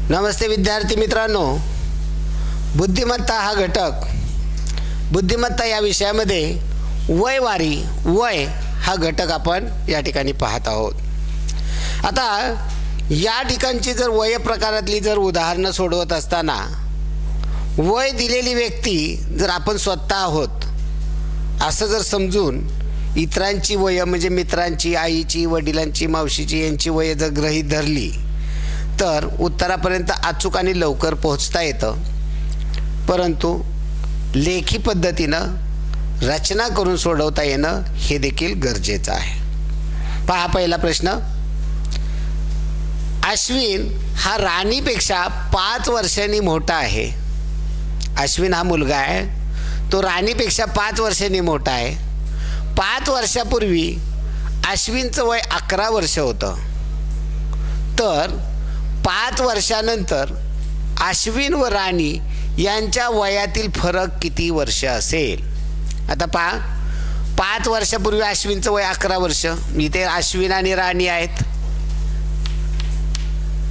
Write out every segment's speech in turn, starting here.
नमस्ते विद्यार्थी मित्रांनो, बुद्धिमत्ता हा घटक, बुद्धिमत्ता या विषयामध्ये वय हा घटक आपण या ठिकाणी पाहत आहोत। आता या ठिकाणची जर वय प्रकारातली जर उदाहरणं सोडवत असताना वय दिलेली व्यक्ती जर आपण स्वतः आहोत असं जर समजून इतरांची वय म्हणजे मित्रांची, आईची, वडिलांची, मावशीची यांची वय जर गृहीत धरली तर उत्तरापर्यंत अचूक आणि लवकर पोहोचता येतं। परंतु लेखी पद्धतीनं रचना करून सोडवता येणं हे देखील गरजेचं आहे। पहा पहिला प्रश्न, अश्विन हा राणीपेक्षा 5 वर्षांनी मोठा आहे। अश्विन हा मुलगा आहे, तो राणीपेक्षा 5 वर्षांनी मोठा आहे। 5 वर्षापूर्वी अश्विनचं वय 11 वर्ष होतं, तर 5 वर्षानंतर अश्विन व राणी यांच्या वयातील फरक किती वर्ष असेल? आता पहा, 5 वर्षापूर्वी अश्विनचं वय 11 वर्ष, इथे अश्विन आणि राणी आहेत।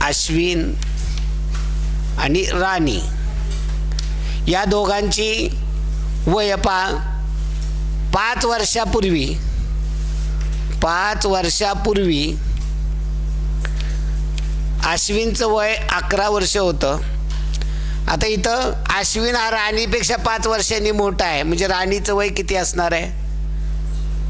अश्विन आणि राणी या दोघांची वय पहा, 5 वर्षापूर्वी अश्विनचं वय 11 वर्ष होतं। आता इथं अश्विन हा राणीपेक्षा 5 वर्षांनी मोठा आहे, म्हणजे राणीचं वय किती असणार आहे?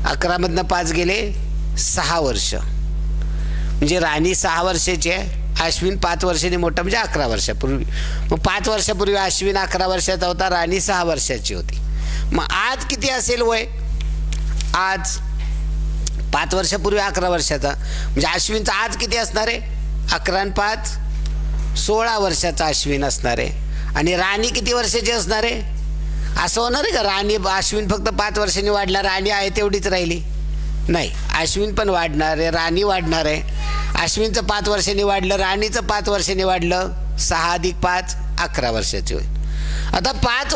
11 मधनं 5 गेले 6 वर्ष, म्हणजे राणी 6 वर्षाची आहे, अश्विन 5 वर्षांनी मोठा म्हणजे 11 वर्षापूर्वी। मग 5 वर्षापूर्वी अश्विन 11 वर्षाचा होता, राणी 6 वर्षाची होती। मग आज किती असेल वय? आज 5 वर्षापूर्वी 11 वर्षाचा म्हणजे अश्विनचा आज किती असणार आहे? 11 आणि 5 16 वर्षाचा अश्विन असणार आहे। आणि राणी किती वर्षाची असणार आहे? असं होणार आहे का राणी अश्विन फक्त 5 वर्षांनी वाढला, राणी आहे तेवढीच राहिली? नाही, अश्विन पण वाढणार आहे, राणी वाढणार आहे। अश्विनचं 5 वर्षांनी वाढलं, राणीचं 5 वर्षांनी वाढलं, 6 अधिक 5 11 वर्षाची होईल। आता 5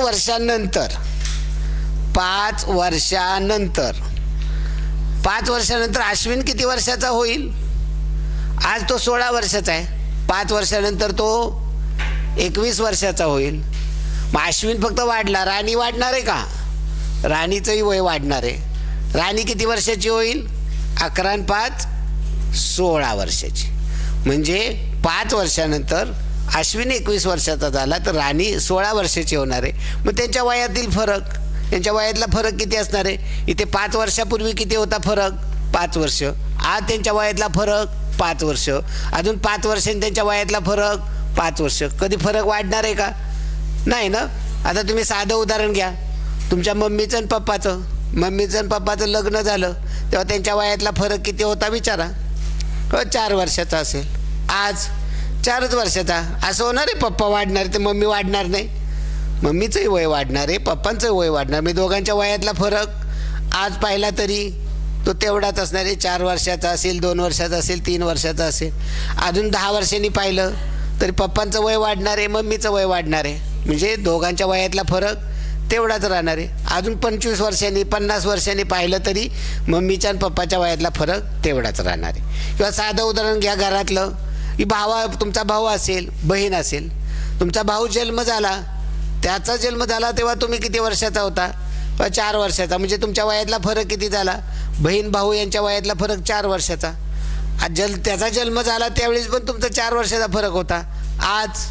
वर्षानंतर अश्विन किती वर्षाचा होईल? आज तो 16 वर्षाचा आहे, 5 वर्षानंतर तो 21 वर्षाचा होईल। मग अश्विन फक्त वाढला, राणी वाढणार आहे का? राणीचंही वय वाढणार आहे। राणी किती वर्षाची होईल? 11 आणि 5 16 वर्षाची, म्हणजे 5 वर्षानंतर अश्विन 21 वर्षाचा झाला तर राणी 16 वर्षाची होणार आहे। मग त्यांच्या वयातील फरक, त्यांच्या वयातला फरक किती असणार आहे? इथे 5 वर्षापूर्वी किती होता फरक? 5 वर्ष। आज त्यांच्या वयातला फरक 5 वर्ष, अजून 5 वर्षांनी त्यांच्या वयातला फरक 5 वर्ष। कधी फरक वाढणार आहे का? नाही ना। आता तुम्ही साधं उदाहरण घ्या, तुमच्या मम्मीचं आणि पप्पाचं लग्न झालं तेव्हा त्यांच्या वयातला फरक किती होता विचारा? 4 वर्षाचा असेल, आज 4च वर्षाचा। असं होणार आहे पप्पा वाढणार ते मम्मी वाढणार नाही? मम्मीचंही वय वाढणार आहे, पप्पांचंही वय वाढणार, मी दोघांच्या वयातला फरक आज पाहिला तरी तो तेवढाच असणार आहे। 4 वर्षाचा असेल, 2 वर्षाचा असेल, 3 वर्षाचा असेल। अजून 10 वर्षांनी पाहिलं तरी पप्पांचं वय वाढणार आहे, मम्मीचं वय वाढणार आहे, म्हणजे दोघांच्या वयातला फरक तेवढाच राहणार आहे। अजून 25 वर्षांनी, 50 वर्षांनी पाहिलं तरी मम्मीच्या आणि पप्पाच्या वयातला फरक तेवढाच राहणार आहे। किंवा साधं उदाहरण घ्या घरातलं, की तुमचा भाऊ असेल, बहीण असेल, तुमचा भाऊ जन्म झाला, त्याचा जन्म झाला तेव्हा तुम्ही किती वर्षाचा होता? 4 वर्षाचा, म्हणजे तुमच्या वयातला फरक किती झाला? बहीण भाऊ यांच्या वयातला फरक 4 वर्षाचा। त्याचा जन्म झाला त्यावेळेस पण तुमचा 4 वर्षाचा फरक होता। आज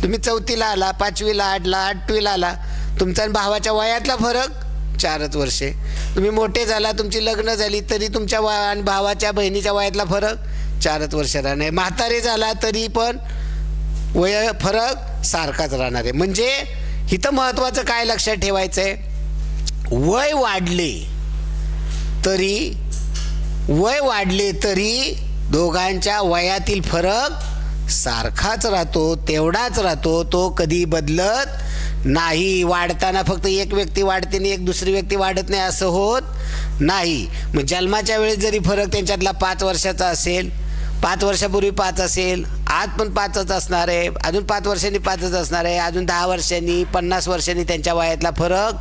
तुम्ही 4थीला आला, 5वीला आला, 8वीला आला, तुमचा आणि भावाच्या वयातला फरक 4च वर्षे। तुम्ही मोठे झाला, तुमची लग्न झाली तरी तुमच्या आणि भावाच्या बहिणीच्या वयातला फरक 4च वर्ष राहणार। म्हातारे झाला तरी पण वय फरक सारखाच राहणार आहे। म्हणजे इथं महत्त्वाचं काय लक्षात ठेवायचं आहे? वय वाढले तरी दोघांच्या वयातील फरक सारखाच राहतो, तेवढाच राहतो, तो कधी बदलत नाही। वाढताना फक्त एक व्यक्ती वाढते आणि एक दुसरी व्यक्ती वाढत नाही असं होत नाही। मग जन्माच्या वेळेस जरी फरक त्यांच्यातला 5 वर्षाचा असेल, 5 वर्षापूर्वी 5 असेल, आज पण 5च असणार आहे, अजून 5 वर्षांनी 5च असणार आहे, अजून 10 वर्षांनी, 50 वर्षांनी त्यांच्या वयातला फरक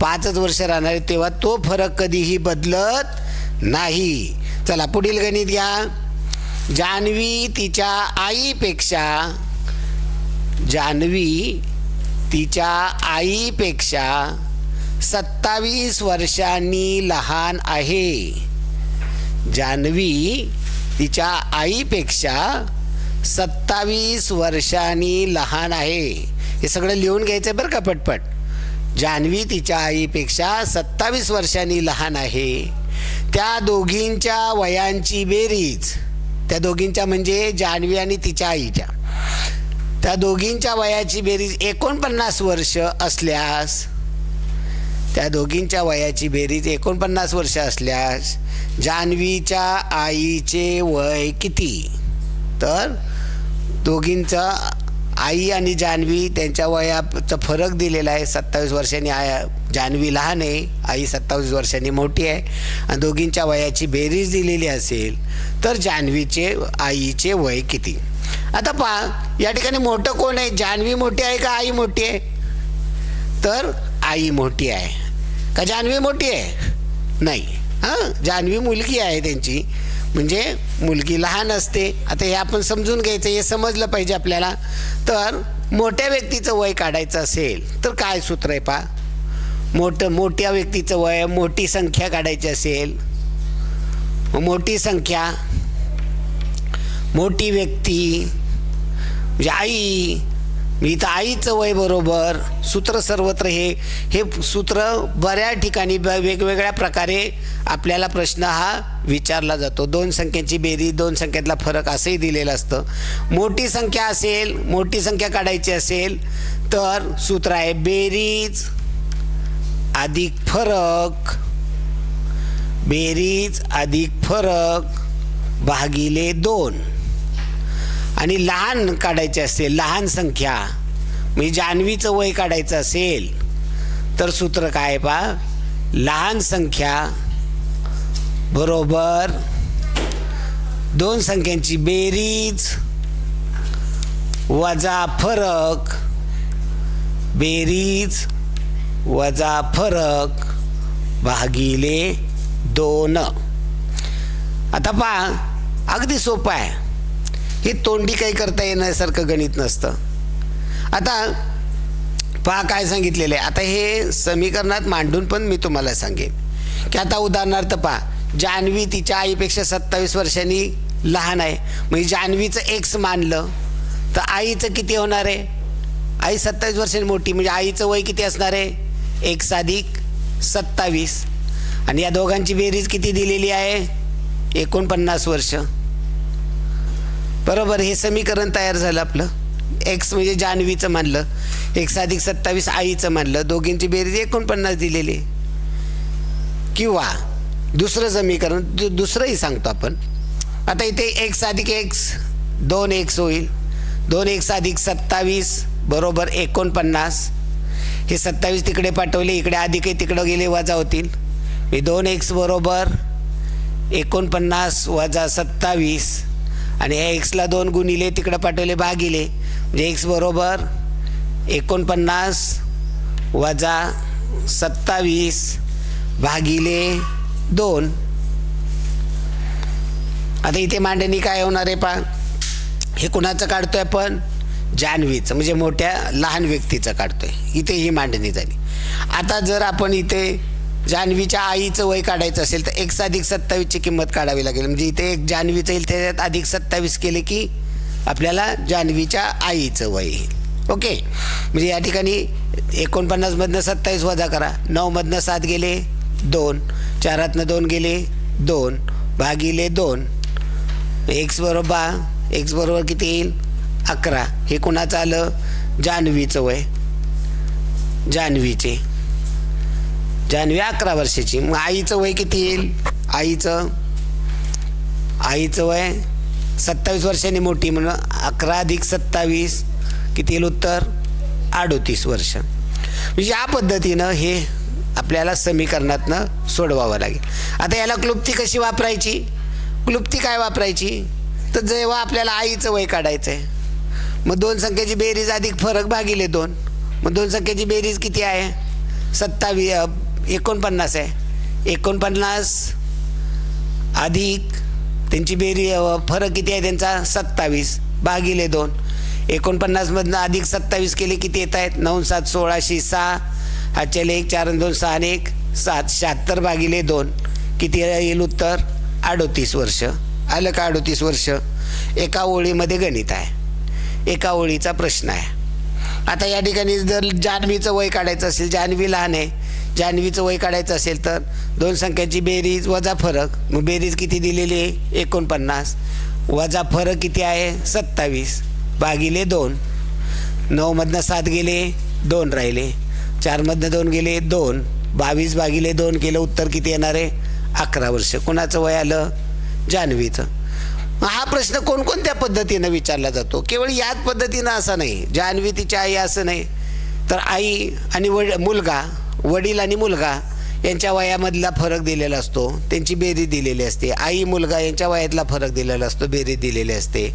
5च वर्ष राहणार आहे, तेव्हा तो फरक कधीही बदलत नाही। चला पुढील गणित घ्या। जान्हवी तिच्या आईपेक्षा जान्हवी तिच्या आईपेक्षा 27 वर्षांनी लहान आहे. जान्हवी तिच्या आईपेक्षा 27 वर्षांनी लहान आहे. हे सगळं लिहून घ्यायचं बरं का पटपट. जान्हवी तिच्या आईपेक्षा 27 वर्षांनी लहान आहे. त्या दोघींच्या वयांची बेरीज, त्या दोघींच्या म्हणजे जान्हवी आणि तिच्या आईच्या, त्या दोघींच्या वयाची बेरीज 49 वर्ष असल्यास, त्या दोघींच्या वयाची बेरीज 49 वर्ष असल्यास जान्हवीच्या आईचे वय किती? तर दोघींचा आई आणि जान्हवी त्यांच्या वयाचा फरक दिलेला आहे. 27 वर्षांनी जान्हवी लहान आहे, आई 27 वर्षांनी मोठी आहे, आणि दोघींच्या वयाची बेरीज दिलेली असेल तर जान्हवीचे आईचे वय किती? आता पहा, या ठिकाणी मोठं कोण आहे? जान्हवी मोठी आहे का आई मोठी आहे? तर आई मोठी आहे. का जान्हवी मोठी आहे? नाही. जान्हवी मुलगी आहे त्यांची, म्हणजे मुलगी लहान असते. आता हे आपण समजून घ्यायचं, हे समजलं पाहिजे आपल्याला. तर मोठ्या व्यक्तीचं वय काढायचं असेल तर काय सूत्र आहे पहा. मोठ्या व्यक्तीचं वय, मोठी संख्या काढायची असेल, मोठी संख्या, मोठी व्यक्ती म्हणजे आई, मी तर आईचं वय बरोबर. सूत्र सर्वत्र हे सूत्र बऱ्याच ठिकाणी वेगवेगळ्या प्रकारे आपल्याला प्रश्न हा विचारला जातो. दोन संख्यांची बेरीज, दोन संख्यातला फरक असंही दिलेलं असतं. मोठी संख्या असेल, मोठी संख्या काढायची असेल तर सूत्र आहे बेरीज अधिक फरक, बेरीज अधिक फरक भागिले 2. आणि लहान काढायचे असेल, लहान संख्या म्हणजे जान्हवीचं वय काढायचं असेल तर सूत्र काय पहा, लहान संख्या बरोबर दोन संख्यांची बेरीज वजा फरक, बेरीज वजा फरक भागिले 2. आता पहा, अगदी सोपं आहे. हे तोंडी काही करता येण्यासारखं गणित नसतं. आता पहा काय सांगितलेलं आहे. आता हे समीकरणात मांडून पण मी तुम्हाला सांगेन की आता उदाहरणार्थ पहा, जान्हवी तिच्या आईपेक्षा 27 वर्षांनी लहान आहे. म्हणजे जान्हवीचं एक्स मानलं तर आईचं किती होणार आहे? आई 27 वर्षांनी मोठी, म्हणजे आईचं वय किती असणार आहे? एक्स अधिक 27. आणि या दोघांची बेरीज किती दिलेली आहे? 49 वर्ष. बरोबर. हे समीकरण तयार झालं आपलं. एक्स म्हणजे जान्हवीचं मानलं, एक्स अधिक 27 आईचं मानलं, दोघींची बेरीज 49 दिलेली. किंवा दुसरं समीकरण, दुसरंही सांगतो आपण. आता इथे एक्स अधिक एक्स 2x होईल. 2x अधिक 27 बरोबर 49. हे 27 तिकडे पाठवले, इकडे अधिक आहे, तिकडं गेले वजा होतील. 2x बरोबर 49 वजा 27, आणि या एक्सला 2 गुणिले तिकडं पाठवले भागिले, म्हणजे एक्स बरोबर 49 वजा 27 भागिले 2. आता इथे मांडणी काय होणार आहे पहा. हे कुणाचं काढतोय आपण? जान्हवीचं, म्हणजे मोठ्या लहान व्यक्तीचं काढतोय. इथे ही मांडणी झाली. आता जर आपण इथे जान्हवीच्या आईचं वय काढायचं असेल तर एक्स अधिक 27ची किंमत काढावी लागेल. म्हणजे इथे एक जान्हवीचं येईल, त्याच्यात अधिक 27 केले की आपल्याला जान्हवीच्या आईचं वय येईल. ओके. म्हणजे या ठिकाणी 49मधनं 27 वजा करा, 9मधनं 7 गेले 2, 4तनं 2 गेले 2 भागिले 2. एक्स बरोबर किती येईल? 11. हे कुणाचं आलं? जान्हवीचं वय. जान्हवी 11 वर्षाची. मग आईचं वय किती येईल? आईचं वय 27 वर्षांनी मोठी, म्हणून 11 अधिक 27 किती येईल उत्तर? 38 वर्ष. म्हणजे या पद्धतीनं हे आपल्याला समीकरणातनं सोडवावं लागेल. आता याला क्लुप्ती कशी वापरायची? क्लुप्ती काय वापरायची? तर जेव्हा आपल्याला आईचं वय काढायचं आहे, मग दोन संख्येची बेरीज अधिक फरक भागिले 2. मग दोन संख्येची बेरीज किती आहे? 49 आहे. 49 अधिक त्यांची बेरीज फरक किती आहे त्यांचा? 27 भागिले 2. 49मधनं अधिक 27 केले किती येत आहेत? 9 7 16 6 हातच्याले 1 4 2 6 आणि 1 7 76 भागिले 2 किती येईल उत्तर? 38 वर्ष. आलं का? 38 वर्ष. एका ओळीमध्ये गणित आहे, एका ओळीचा प्रश्न आहे. आता या ठिकाणी जर जान्हवीचं वय काढायचं असेल, जान्हवी लहान आहे, जान्हवीचं वय काढायचं असेल तर दोन संख्यांची बेरीज वजा फरक. मग बेरीज किती दिलेली आहे? 49 वजा फरक किती आहे? 27 भागिले 2. 9मधनं 7 गेले, 2 राहिले. 4मधनं 2 गेले, 2. 22 भागिले 2 केलं, उत्तर किती येणार आहे? 11 वर्ष. कोणाचं वय आलं? जान्हवीचं. हा प्रश्न कोणकोणत्या पद्धतीनं विचारला जातो? केवळ याच पद्धतीनं असं नाही, जान्हवी तिची आई असं नाही, तर आई आणि मुलगा, वडील आणि मुलगा यांच्या वयामधला फरक दिलेला असतो, त्यांची बेरीज दिलेली असते. आई मुलगा यांच्या वयातला फरक दिलेला असतो, बेरीज दिलेली असते.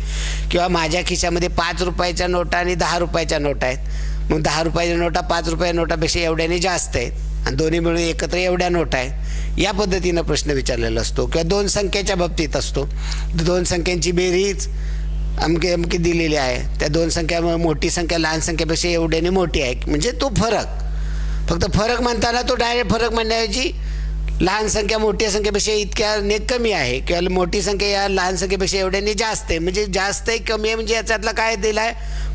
किंवा माझ्या खिशामध्ये 5 रुपयाच्या नोटा आणि 10 रुपयाच्या नोटा आहेत, मग 10 रुपयाच्या नोटा 5 रुपया नोटापेक्षा एवढ्याने जास्त आहेत आणि दोन्ही मिळून एकत्र एवढ्या नोटा आहेत. या पद्धतीनं प्रश्न विचारलेला असतो. किंवा दोन संख्येच्या बाबतीत असतो, दोन संख्यांची बेरीज अमके अमकी दिलेली आहे, त्या दोन संख्या मोठी संख्या लहान संख्येपेक्षा एवढ्याने मोठी आहे, म्हणजे तो फरक. फक्त फरक म्हणताना तो डायरेक्ट फरक म्हणण्याऐवजी लहान संख्या मोठ्या संख्येपेक्षा इतक्याने कमी आहे किंवा मोठी संख्या या लहान संख्येपेक्षा एवढ्याने जास्त आहे, म्हणजे जास्त आहे कमी आहे म्हणजे याच्यातला काय दिला आहे?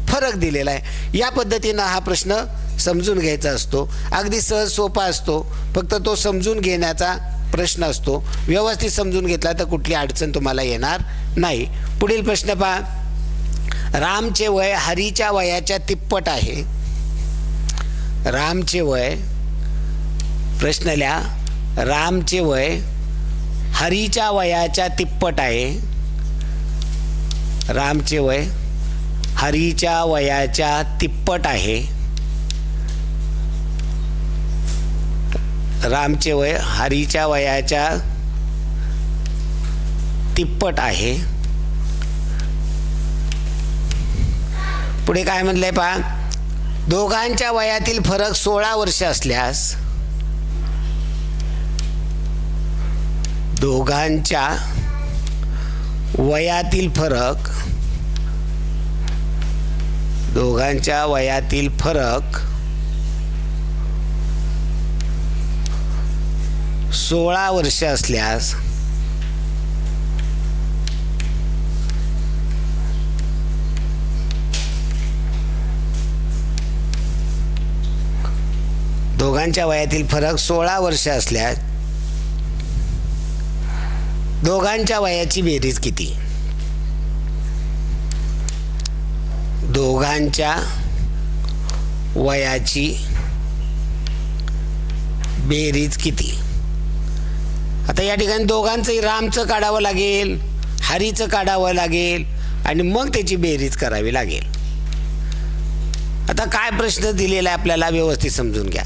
फरक दिलेला आहे. या पद्धतीनं हा प्रश्न समजून घ्यायचा असतो. अगदी सहज सोपा असतो, फक्त तो समजून घेण्याचा प्रश्न असतो. व्यवस्थित समजून घेतला तर कुठली अडचण तुम्हाला येणार नाही. पुढील प्रश्न पहा. रामचे वय हरीच्या वयाच्या तिप्पट आहे. रामचे वय, प्रश्न लिहा, रामचे वय हरीच्या वयाच्या तिप्पट आहे. रामचे वय हरीच्या वयाच्या तिप्पट आहे. रामचे वय हरीच्या वयाच्या तिप्पट आहे. पुढे काय म्हणलंय पहा. दोघांच्या वयातील फरक 16 वर्ष असल्यास, दोघांच्या वयातील फरक, दोघांच्या वयातील फरक 16 वर्ष असल्यास दोघांच्या वयातील फरक 16 वर्ष असल्यास दोघांच्या वयाची बेरीज किती? दोघांच्या वयाची बेरीज किती? आता या ठिकाणी दोघांचंही रामचं काढावं लागेल, हरीचं काढावं लागेल आणि मग त्याची बेरीज करावी लागेल. आता काय प्रश्न दिलेला आहे आपल्याला व्यवस्थित समजून घ्या.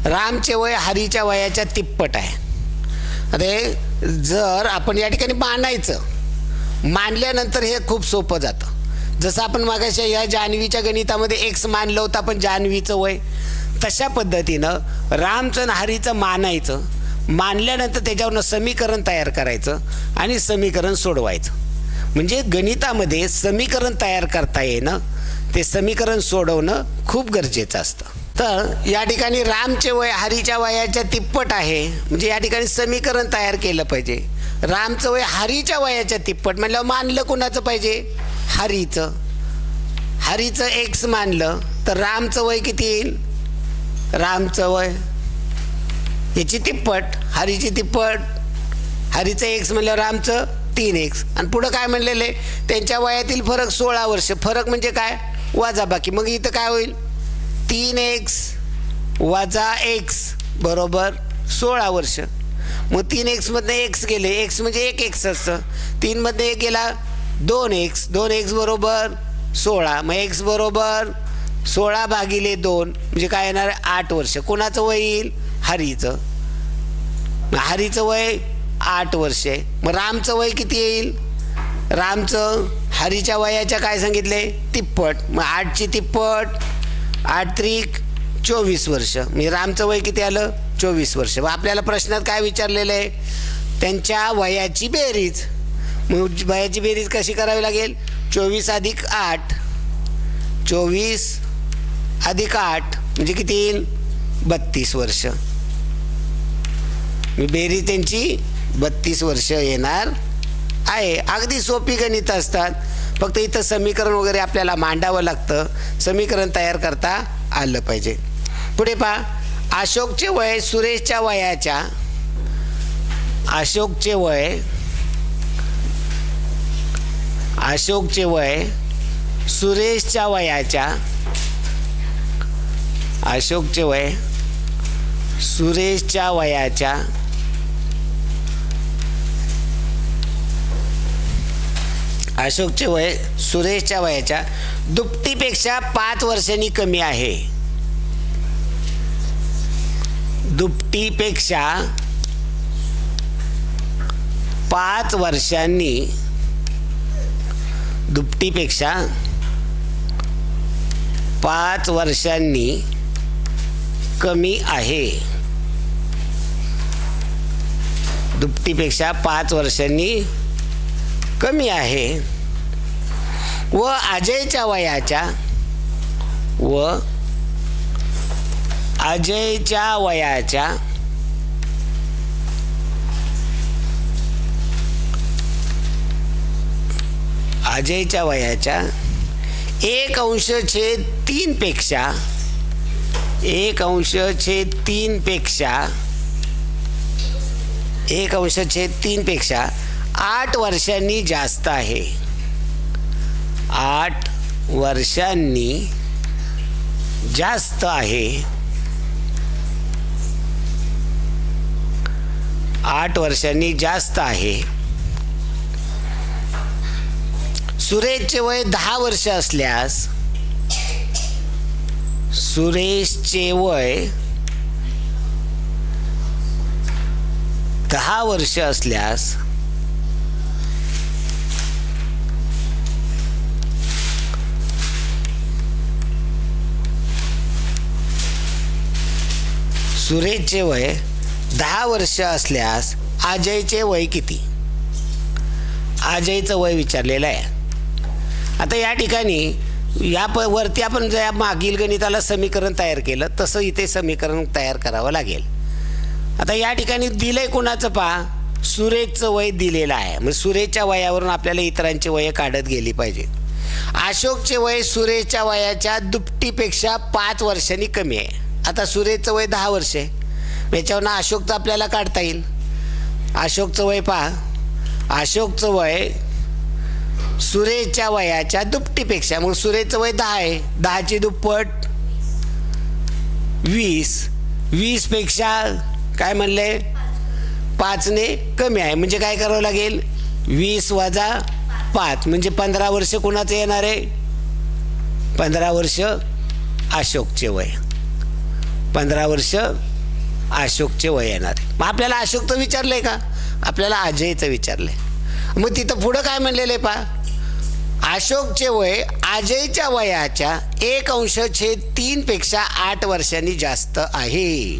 रामचे वय हरीच्या वयाच्या तिप्पट आहे. आता जर आपण या ठिकाणी मानायचं, मानल्यानंतर हे खूप सोपं जातं. जसं आपण मागाशी या जान्हवीच्या गणितामध्ये एक्स मानलं होतं आपण जान्हवीचं वय, तशा पद्धतीनं रामचं आणि हरीचं मानायचं. मानल्यानंतर त्याच्यावरनं समीकरण तयार करायचं आणि समीकरण सोडवायचं. म्हणजे गणितामध्ये समीकरण तयार करता येणं, ते समीकरण सोडवणं खूप गरजेचं असतं. तर या ठिकाणी रामचे वय हरीच्या वयाच्या तिप्पट आहे, म्हणजे या ठिकाणी समीकरण तयार केलं पाहिजे. रामचं वय हरीच्या वयाच्या तिप्पट म्हणल्यावर मानलं कोणाचं पाहिजे? हरीचं. हरीचं एक्स मानलं तर रामचं वय किती येईल? रामचं वय याची तिप्पट, हरीची तिप्पट. हरीचं एक्स म्हणल्यावर रामचं 3x. आणि पुढं काय म्हणलेलं आहे? त्यांच्या वयातील फरक 16 वर्ष. फरक म्हणजे काय? वजाबाकी. मग इथं काय होईल? 3x वजा x बरोबर 16 वर्ष. मग 3x मधनं x गेले, x म्हणजे 1x असतं. 3 मधनं 1 गेला 2x, 2x बरोबर 16. मग x बरोबर 16 भागिले 2 म्हणजे काय येणार? 8 वर्ष. कोणाचं वय येईल? हरीचं. मग हरीचं वय 8 वर्ष आहे. मग रामचं वय किती येईल? रामचं हरीच्या वयाच्या काय सांगितले? तिप्पट. मग 8ची तिप्पट, 8 त्रिक 24 वर्ष. म्हणजे रामचं वय किती आलं? 24 वर्ष. मग आपल्याला प्रश्नात काय विचारलेलं आहे? त्यांच्या वयाची बेरीज. मग वयाची बेरीज कशी करावी लागेल? 24 अधिक 8 24 अधिक 8 म्हणजे किती येईल? 32 वर्ष. मी बेरीज त्यांची 32 वर्ष येणार आहे. अगदी सोपी गणित असतात. फक्त इथं समीकरण वगैरे आपल्याला मांडावं लागतं. समीकरण तयार करता आलं पाहिजे. पुढे पहा, अशोकचे वय सुरेशच्या वयाच्या अशोकचे वय सुरेशच्या वयाच्या अशोकचे वय सुरेशच्या वयाच्या अशोकचे वय सुरेशच्या वयाच्या दुपटीपेक्षा 5 वर्षांनी कमी आहे. दुपटीपेक्षा 5 वर्षांनी दुपटीपेक्षा 5 वर्षांनी कमी आहे. दुपटीपेक्षा 5 वर्षांनी कमी आहे. व अजयच्या वयाच्या अजयच्या वयाच्या 1/3 पेक्षा 8 वर्षांनी जास्त आहे. 8 वर्षांनी जास्त आहे. 8 वर्षांनी जास्त आहे. सुरेशचे वय 10 वर्ष असल्यास सुरेशचे वय 10 वर्ष असल्यास सुरेशचे वय 10 वर्ष असल्यास अजयचे वय किती? अजयचं वय विचारलेलं आहे. आता या ठिकाणी वरती आपण ज्या मागील गणिताला समीकरण तयार केलं तसं इथे समीकरण तयार करावं लागेल. आता या ठिकाणी दिलंय कुणाचं पहा, सुरेशचं वय दिलेलं आहे. मग सुरेशच्या वयावरून आपल्याला इतरांची वय काढत गेली पाहिजे. अशोकचे वय सुरेशच्या वयाच्या दुपटीपेक्षा 5 वर्षांनी कमी आहे. आता सुरेशचं वय 10 वर्ष आहे. याच्यावरनं अशोकचं आपल्याला काढता येईल. अशोकचं वय पहा, अशोकचं वय सुरेशच्या वयाच्या दुपटीपेक्षा, मग सुरेशचं वय 10 आहे. 10ची दुप्पट 20 पेक्षा काय म्हणले 5ने कमी आहे. म्हणजे काय करावं लागेल 20 वजा 5 म्हणजे 15 वर्ष कुणाचं येणार आहे? 15 वर्ष अशोकचे वय. 15 वर्ष अशोकचे वय येणार. मग आपल्याला अशोकचं विचारलंय का? आपल्याला अजयचं विचारलंय. मग तिथं पुढं काय म्हणलेलं आहे पहा, अशोकचे वय अजयच्या वयाच्या 1/3 पेक्षा 8 वर्षांनी जास्त आहे.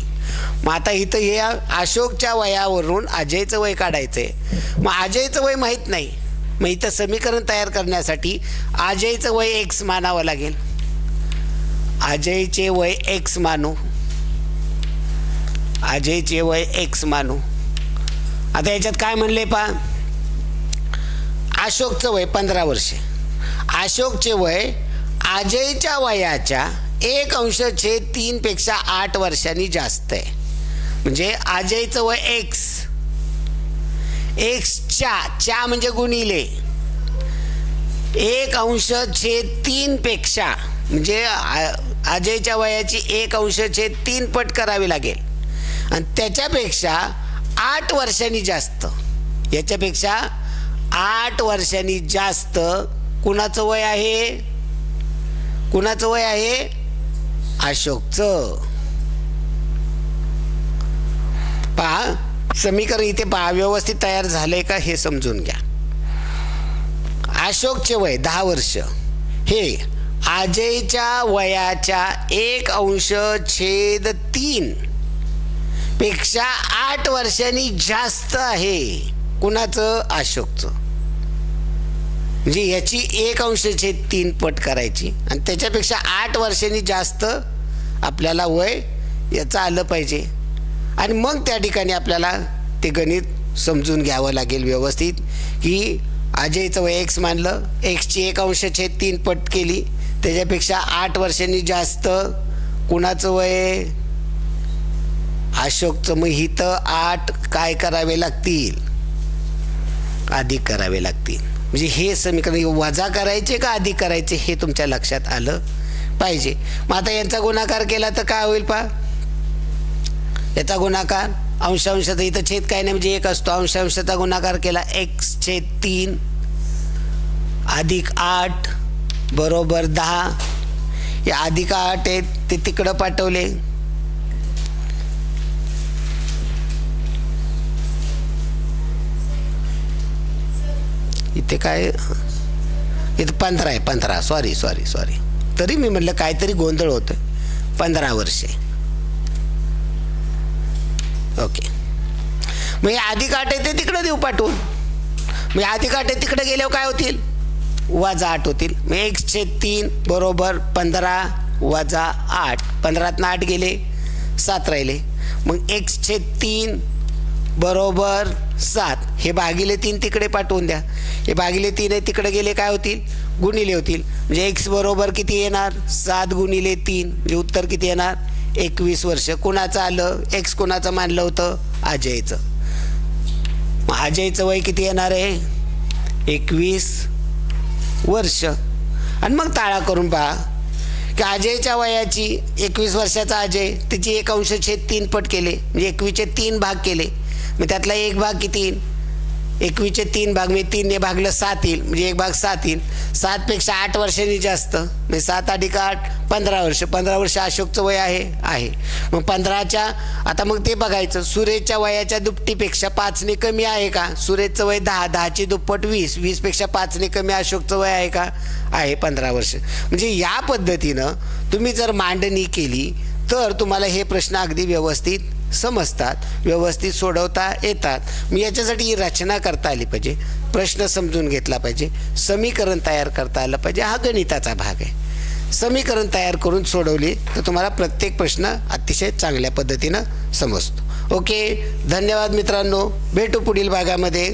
मग आता इथं हे अशोकच्या वयावरून अजयचं वय काढायचंय. मग अजयचं वय माहीत नाही. मग इथं समीकरण तयार करण्यासाठी अजयचं वय x मानावं लागेल. अजयचे वय x मानू. अजयचे वय x मानू. आता याच्यात काय म्हणले पहा, अशोकचं वय 15 वर्ष. अशोकचे वय अजयच्या वयाच्या 1/3 पेक्षा 8 वर्षांनी जास्त आहे. म्हणजे अजयचं वय x च्या म्हणजे गुणिले 1/3 पेक्षा म्हणजे अजयच्या वयाची 1/3 पट करावी लागेल. आणि त्याच्यापेक्षा 8 वर्षांनी जास्त, याच्यापेक्षा 8 वर्षांनी जास्त कुणाचं वय आहे? कुणाचं वय आहे? अशोकचं. पहा समीकरण इथे पहा व्यवस्थित तयार झालंय का हे समजून घ्या. अशोकचे वय 10 वर्ष हे अजयच्या वयाच्या 1/3 पेक्षा 8 वर्षांनी जास्त आहे. कुणाचं? अशोकचं. म्हणजे याची 1/3 पट करायची आणि त्याच्यापेक्षा 8 वर्षांनी जास्त आपल्याला वय याचं आलं पाहिजे आणि मग त्या ठिकाणी आपल्याला ते गणित समजून घ्यावं लागेल व्यवस्थित की अजयचं वय x मानलं, xची 1/3 पट केली, त्याच्यापेक्षा 8 वर्षांनी जास्त कुणाचं वय, अशोकचं. मग इथं 8 काय करावे लागतील, अधिक करावे लागतील. म्हणजे हे समीकरण वजा करायचे का अधिक करायचे हे तुमच्या लक्षात आलं पाहिजे. मग आता यांचा गुणाकार केला तर काय होईल पहा, याचा गुणाकार अंशांशाचा इथं छेद काय नाही म्हणजे 1 असतो, अंशांशाचा गुणाकार केला x/3 अधिक 8 बरोबर 10. हे अधिक 8 आहेत ते तिकडं पाठवले, इथे काय इथं 15 आहे, 15 सॉरी तरी मी म्हटलं काहीतरी गोंधळ होतं. 15 वर्षे. ओके. मग हे अधिक 8 आहे ते तिकडं देऊ पाठवून. मग अधिक 8 आहे तिकडे गेल्यावर काय होतील, वजा 8 होतील. मग x/3 बरोबर 15 वजा 8. 15तनं 8 गेले 7 राहिले. मग x/3 बरोबर 7. हे भागिले 3 तिकडे पाठवून द्या. हे भागिले 3 आहे तिकडे गेले काय होतील, गुणिले होतील. म्हणजे x बरोबर किती येणार, 7 गुणिले 3 म्हणजे उत्तर किती येणार, 21 वर्ष. कुणाचं आलं, x कुणाचं मानलं होतं, अजयचं. मग अजयचं वय किती येणार आहे, 21 वर्ष. आणि मग ताळा करून पहा की अजयच्या वयाची 21 वर्षाचा अजय त्याची 1/3 पट केले म्हणजे 21चे 3 भाग केले. मग त्यातला 1 भाग किती, 21चे 3 भाग म्हणजे 3ने भागलं 7 येईल म्हणजे 1 भाग 7 येईल. 7 पेक्षा 8 वर्षांनी जास्त म्हणजे 7 अधिक 8 15 वर्ष. 15 वर्ष अशोकचं वय आहे. मग 15च्या आता मग ते बघायचं सुरेशच्या वयाच्या दुपटीपेक्षा 5ने कमी आहे का. सुरेशचं वय 10, 10ची दुप्पट 20, 20 पेक्षा 5ने कमी अशोकचं वय आहे का, आहे 15 वर्ष. म्हणजे या पद्धतीनं तुम्ही जर मांडणी केली तर तुम्हाला हे प्रश्न अगदी व्यवस्थित समजतात, व्यवस्थित सोडवता येतात. मी याच्यासाठी रचना करता आली पाहिजे, प्रश्न समजून घेतला पाहिजे, समीकरण तयार करता आलं पाहिजे. हा गणिताचा भाग आहे. समीकरण तयार करून सोडवले तर तुम्हाला प्रत्येक प्रश्न अतिशय चांगल्या पद्धतीनं समजतो. ओके, धन्यवाद मित्रांनो, भेटू पुढील भागामध्ये.